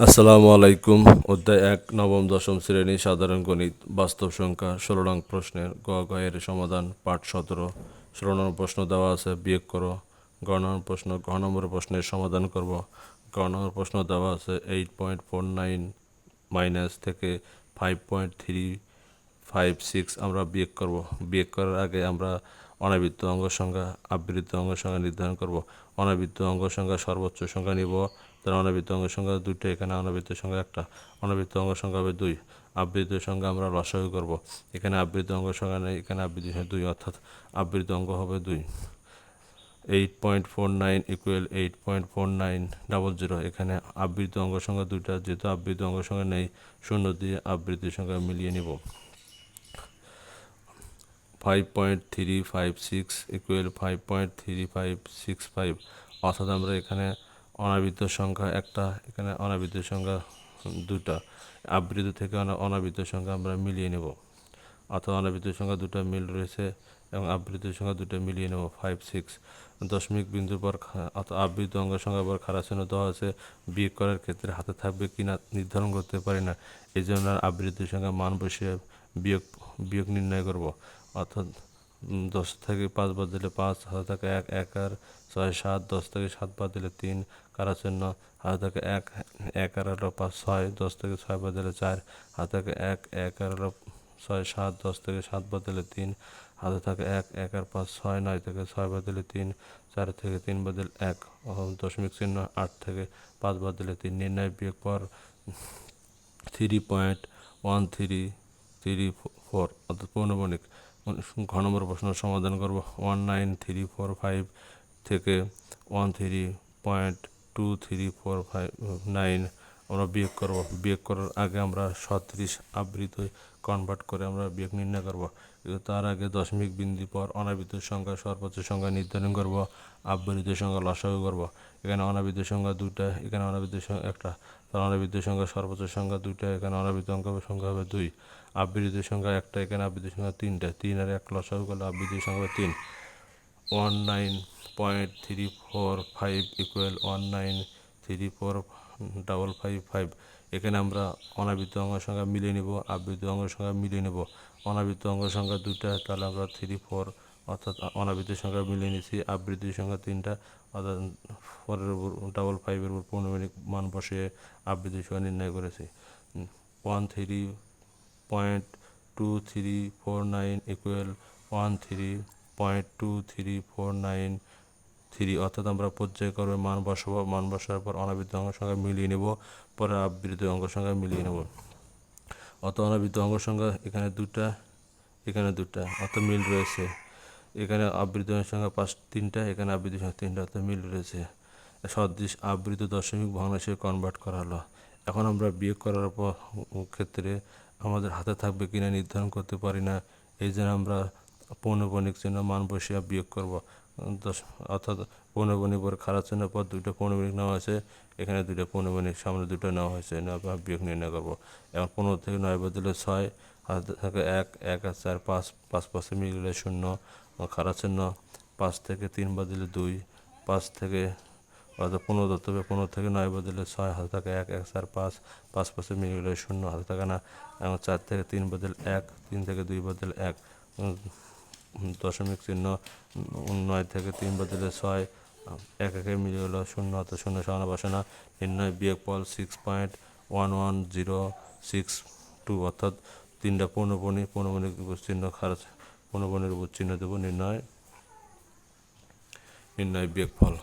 আসসালামু আলাইকুম। অধ্যায় ১ নবম দশম শ্রেণী সাধারণ গণিত বাস্তব সংখ্যা ১৬ নং প্রশ্নের গ এর সমাধান পাঠ ১৭। ১৬ নম্বর প্রশ্ন দেওয়া আছে, বিয়োগ করো। ঘ নম্বর প্রশ্নের সমাধান করব। গ নম্বর প্রশ্ন দেওয়া আছে 8.49 মাইনাস থেকে 5.356 আমরা বিয়োগ করব। বিয়োগ করার আগে আমরা অনাবৃত্ত অঙ্গ সংখ্যা আবৃত্ত অঙ্গ সংখ্যা নির্ধারণ করব। অনাবৃত্ত অঙ্গ সংখ্যা সর্বোচ্চ সংখ্যা নিব। তার অনাবৃত্ত অঙ্গ সংখ্যা দুটো, এখানে অনাবৃত্ত সংখ্যা একটা, অনাবৃত্ত অঙ্গ সংখ্যা হবে 2। আবৃত্ত সংখ্যা আমরা লসাগু করব। এখানে আবৃত্ত অঙ্গ সংখ্যা নেই, এখানে আবৃত্ত সংখ্যা 2, অর্থাৎ আবৃত্ত অঙ্গ হবে 2। 8.49 ইকুয়াল 8.4900। এখানে আবৃত্ত অঙ্গ সংখ্যা দুইটা, যেহেতু আবৃত্ত অঙ্গ সংখ্যা নেই, শূন্য দিয়ে আবৃত্ত সংখ্যা মিলিয়ে নিব। 5.356 ইকুয়াল 5.3565, অর্থাৎ আমরা এখানে অনাবৃত্ত সংখ্যা একটা, এখানে অনাবৃত্ত সংখ্যা দুটা, আবৃত্ত থেকে অনাবৃত্ত সংখ্যা আমরা মিলিয়ে নেব। অর্থাৎ অনাবৃত্ত সংখ্যা দুটো মিল রয়েছে এবং আবৃত্ত সংখ্যা দুটো মিলিয়ে নেব। 56 দশমিক বিন্দুর পর অর্থাৎ আবৃত্ত অঙ্গ সংখ্যা পর খাড়া চিহ্ন দেওয়া আছে। বিয়োগ করার ক্ষেত্রে হাতে থাকবে কিনা নির্ধারণ করতে পারি না, এই জন্য আবৃত্ত সংখ্যা মান বসিয়ে বিয়োগ নির্ণয় করব। অর্থাৎ 10 থেকে 5 বাদ দিলে 5, হাতে থাকে 1, 1 আর 6 7, 10 থেকে 7 বাদ দিলে 3, কারা চিহ্ন, হাতে থাকে 1, 1 আর হলো 5 6, 10 থেকে 6 বাদ দিলে 4, হাতে থাকে 1, 1 আর হলো 6 7, 10 থেকে 7 বাদ দিলে 3, হাতে থাকে 1, 1 আর 5 6, 9 থেকে 6 বাদ দিলে 3, 4 থেকে 3 বাদ দিলে 1, দশমিক চিহ্ন, 8 থেকে 5 বাদ দিলে 3। নির্ণয় বিয়োগ পর 3.1334, অর্থাৎ পৌনমণিক। ঘ নম্বর প্রশ্ন সমাধান করব। 19345 থেকে 13.2349 আমরা বিয়োগ করব। বিয়োগ করার আগে আমরা 37 আবৃত্তি কনভার্ট করে আমরা বিয়োগ নির্ণয় করব। কিন্তু তার আগে দশমিক বিন্দু পর অনাবৃত্ত সংখ্যা সর্বোচ্চ সংখ্যা নির্ধারণ করব, আবৃত্ত সংখ্যা লসাগু করব। এখানে অনাবৃত্ত সংখ্যা দুইটা, এখানে অনাবৃত্ত সংখ্যা একটা, তার অনাবৃত্ত সংখ্যা সর্বোচ্চ সংখ্যা দুইটা, এখানে অনাবৃত্ত সংখ্যা হবে 2। আবৃত্ত সংখ্যা একটা, এখানে আবৃত্ত সংখ্যা 3টা, 3 আর 1 লসাগু করলে আবৃত্ত সংখ্যা 3। 19.345 ইকুয়াল 193455। এখানে আমরা অনাবৃত্ত অঙ্গ সংখ্যা মিলিয়ে নেব, আবৃত্ত অঙ্গ সংখ্যা মিলিয়ে নেব। অনাবৃত্ত অঙ্গ সংখ্যা দুইটা, তাহলে আমরা 34, অর্থাৎ অনাবৃত্ত সংখ্যা মিলিয়ে নিয়েছি। আবৃত্ত সংখ্যা 3টা, অর্থাৎ 455-এর উপর পৌনমণিক মান বসিয়ে আবৃত্ত সংখ্যা নির্ণয় করেছি। 13.2349 ইকুয়াল 13.2349, অর্থাৎ আমরা পর্যায়ক্রমে মান বসাবো। মান বসানোর পর অনাবৃত্ত অঙ্গ সংখ্যা মিলিয়ে নেব, পরে আবৃত্ত অঙ্গ সংখ্যা মিলিয়ে নেব। অর্থাৎ অনাবৃত্ত অঙ্গ সংখ্যা এখানে দুটা, এখানে দুটা, অর্থাৎ মিল রয়েছে। এখানে আবৃত্ত সংখ্যা 3টা, এখানে আবৃত্ত সংখ্যা 3টা, অর্থাৎ মিল রয়েছে। সদৃশ আবৃত্ত দশমিক ভগ্নাংশে কনভার্ট করা হলো। এখন আমরা বিয়োগ করার ক্ষেত্রে আমাদের হাতে থাকবে কিনা নির্ধারণ করতে পারি না, এই জন্য আমরা পৌনমণিক চিহ্ন মান বসিয়ে বিয়োগ করব। অর্থাৎ পৌনমণিক পর খারাপ চিহ্ন পর দুটো পৌনমণিক নেওয়া হয়েছে, এখানে দুটো পৌনমণিক সামনে দুটো নেওয়া হয়েছে, বিয়োগ নির্ণয় করব। এখন 15 থেকে 9 বদলে 6, হাতে থাকে 1, 1 আর 4 5, 5 5 মিলে 0, খারাপ চিহ্ন। 5 থেকে 3 বদলে 2, 5 থেকে, অর্থাৎ 15 ধরতে হবে। 15 থেকে 9 বদলে 6, হাতে থাকে 1, 1 4 5, 5 5 মিলে 0, হাতে থাকে না। এবং 4 থেকে 3 বদলে 1, 3 থেকে 2 বদলে 1, দশমিক চিহ্ন। 9 থেকে 3 বদলে 6, 1 1 মিলে হলো 0, অর্থাৎ 0 সমান বসে না। নির্ণয় বিয়োগফল 6.11062, অর্থাৎ 3টা পৌনমণিক উপর চিহ্ন, খারাপ পৌনমণির উপর চিহ্ন দেবো। নির্ণয় বিয়োগফল।